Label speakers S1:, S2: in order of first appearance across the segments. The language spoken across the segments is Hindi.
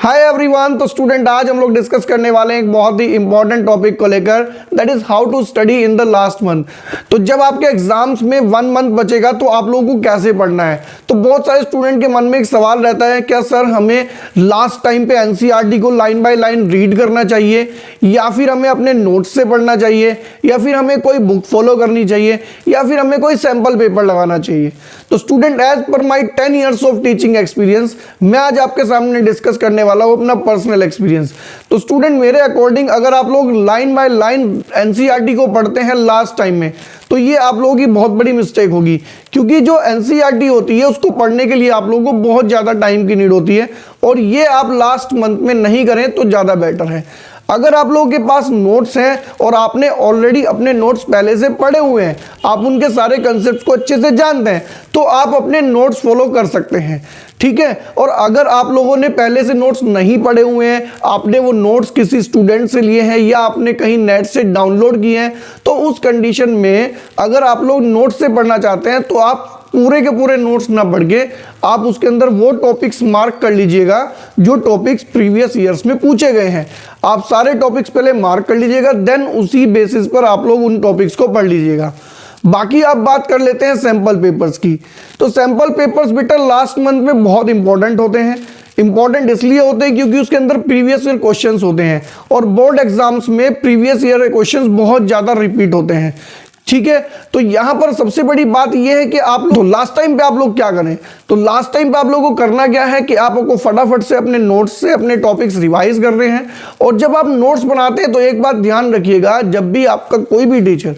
S1: Hi everyone. तो स्टूडेंट आज हम लोग डिस्कस करने वाले हैं एक बहुत ही इंपॉर्टेंट टॉपिक को लेकर, that is how to study in the last month. तो जब आपके एग्जाम्स में 1 मंथ बचेगा तो आप लोगों को कैसे पढ़ना है। तो बहुत सारे स्टूडेंट के मन में एक सवाल रहता है, क्या सर हमें लास्ट टाइम पे एनसीईआरटी को लाइन बाय लाइन रीड करना चाहिए, या फिर हमें अपने नोट्स से पढ़ना चाहिए, या फिर हमें कोई बुक फॉलो करनी चाहिए, या फिर हमें कोई सैंपल पेपर लगाना चाहिए। तो student as per my 10 years of teaching experience मैं आज आपके सामने डिस्कस करने वाला हूं अपना पर्सनल एक्सपीरियंस। तो स्टूडेंट मेरे अकॉर्डिंग अगर आप लोग लाइन बाय लाइन एनसीईआरटी को पढ़ते हैं लास्ट टाइम में, तो ये आप लोगों की बहुत बड़ी मिस्टेक होगी, क्योंकि जो एनसीईआरटी होती है उसको पढ़ने के लिए आप लोगों को बहुत ज़्यादा टाइम की नीड होती है, और ये आप लास्ट मंथ में नहीं करें तो ज़्यादा बेटर है। अगर आप लोगों के पास नोट्स हैं और आपने ऑलरेडी अपने नोट्स पहले से पढ़े हुए हैं, आप उनके सारे कंसेप्ट को अच्छे से जानते हैं, तो आप अपने नोट्स फॉलो कर सकते हैं, ठीक है। और अगर आप लोगों ने पहले से नोट्स नहीं पढ़े हुए हैं, आपने वो नोट्स किसी स्टूडेंट से लिए हैं या आपने कहीं नेट से डाउनलोड किए हैं, तो उस कंडीशन में अगर आप लोग नोट्स से पढ़ना चाहते हैं तो आप पूरे के पूरे नोट्स ना पढ़ के आप उसके अंदर वो टॉपिक्स मार्क कर लीजिएगा जो टॉपिक्स प्रीवियस ईयर्स में पूछे गए हैं। आप सारे टॉपिक्स पहले मार्क कर लीजिएगा, देन उसी बेसिस पर आप लोग उन टॉपिक्स को पढ़ लीजिएगा। बाकी आप बात कर लेते हैं सैंपल पेपर्स की। तो सैंपल पेपर्स बेटा लास्ट मंथ में बहुत इंपॉर्टेंट होते हैं। इंपॉर्टेंट इसलिए होते हैं क्योंकि उसके अंदर प्रीवियस ईयर क्वेश्चंस होते हैं, और बोर्ड एग्जाम्स में प्रीवियस ईयर क्वेश्चंस बहुत ज़्यादा रिपीट होते हैं, ठीक है। तो यहां पर सबसे बड़ी बात यह है कि आप लोग लास्ट टाइम पे आप लोग क्या करें। तो लास्ट टाइम पे आप लोगों को करना क्या है कि आपको फटाफट से अपने नोट्स से अपने टॉपिक्स रिवाइज कर रहे हैं। और जब आप नोट्स बनाते हैं तो एक बात ध्यान रखिएगा, जब भी आपका कोई भी टीचर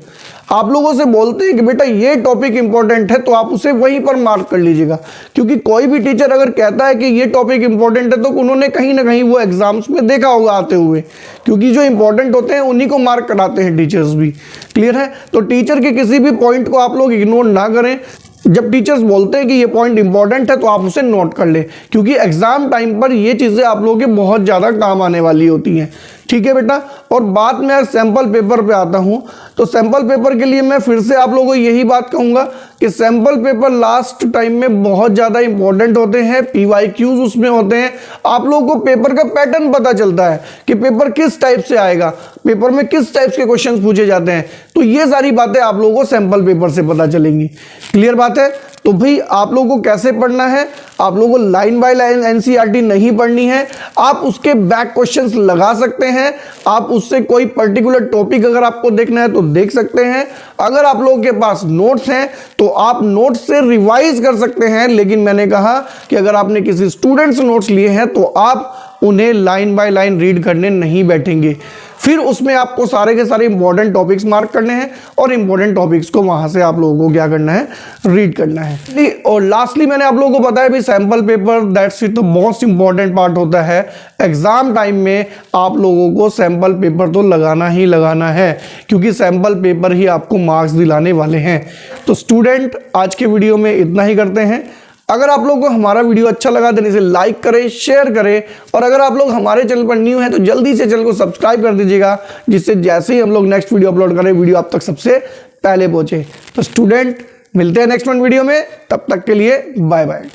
S1: आप लोगों से बोलते हैं कि बेटा ये टॉपिक इंपॉर्टेंट है, तो आप उसे वहीं पर मार्क कर लीजिएगा। क्योंकि कोई भी टीचर अगर कहता है कि ये टॉपिक इंपॉर्टेंट है, तो उन्होंने कहीं ना कहीं वो एग्जाम्स में देखा होगा आते हुए, क्योंकि जो इंपॉर्टेंट होते हैं उन्हीं को मार्क कराते हैं टीचर्स भी। क्लियर है। तो टीचर के किसी भी पॉइंट को आप लोग इग्नोर ना करें। जब टीचर्स बोलते हैं कि ये पॉइंट इंपॉर्टेंट है तो आप उसे नोट कर लें, क्योंकि एग्जाम टाइम पर ये चीज़ें आप लोगों के बहुत ज़्यादा काम आने वाली होती हैं, ठीक है बेटा। और बात मैं सैंपल पेपर पे आता हूँ, तो सैंपल पेपर के लिए मैं फिर से आप लोगों को यही बात कहूँगा कि सैंपल पेपर लास्ट टाइम में बहुत ज़्यादा इंपॉर्टेंट होते हैं। पीवाईक्यूज उसमें होते हैं, आप लोगों को पेपर का पैटर्न पता चलता है कि पेपर किस टाइप से आएगा, पेपर में किस टाइप के क्वेश्चंस पूछे जाते हैं। तो ये सारी बातें आप लोगों को सैंपल पेपर से पता चलेंगी। क्लियर बात है। तो भाई आप लोगों को कैसे पढ़ना है, आप लोगों को लाइन बाय लाइन एनसीईआरटी नहीं पढ़नी है, आप उसके बैक क्वेश्चंस लगा सकते हैं, आप उससे कोई पर्टिकुलर टॉपिक अगर आपको देखना है तो देख सकते हैं। अगर आप लोगों के पास नोट्स हैं तो आप नोट्स से रिवाइज कर सकते हैं, लेकिन मैंने कहा कि अगर आपने किसी स्टूडेंट से नोट्स लिए हैं तो आप उन्हें लाइन बाय लाइन रीड करने नहीं बैठेंगे। फिर उसमें आपको सारे के सारे इंपॉर्टेंट टॉपिक्स मार्क करने हैं और इंपॉर्टेंट टॉपिक्स को वहां से आप लोगों को क्या करना है, रीड करना है। और लास्टली मैंने आप लोगों को बताया भी sample paper that's it the most important part होता है। एग्जाम टाइम में आप लोगों को सैंपल पेपर तो लगाना ही लगाना है, क्योंकि सैंपल पेपर ही आपको मार्क्स दिलाने वाले हैं। तो स्टूडेंट आज के वीडियो में इतना ही करते हैं। अगर आप लोगों को हमारा वीडियो अच्छा लगा तो इसे लाइक करें, शेयर करें, और अगर आप लोग हमारे चैनल पर न्यू हैं तो जल्दी से चैनल को सब्सक्राइब कर दीजिएगा, जिससे जैसे ही हम लोग नेक्स्ट वीडियो अपलोड करें वीडियो आप तक सबसे पहले पहुंचे। तो स्टूडेंट मिलते हैं नेक्स्ट वीडियो में, तब तक के लिए बाय बाय।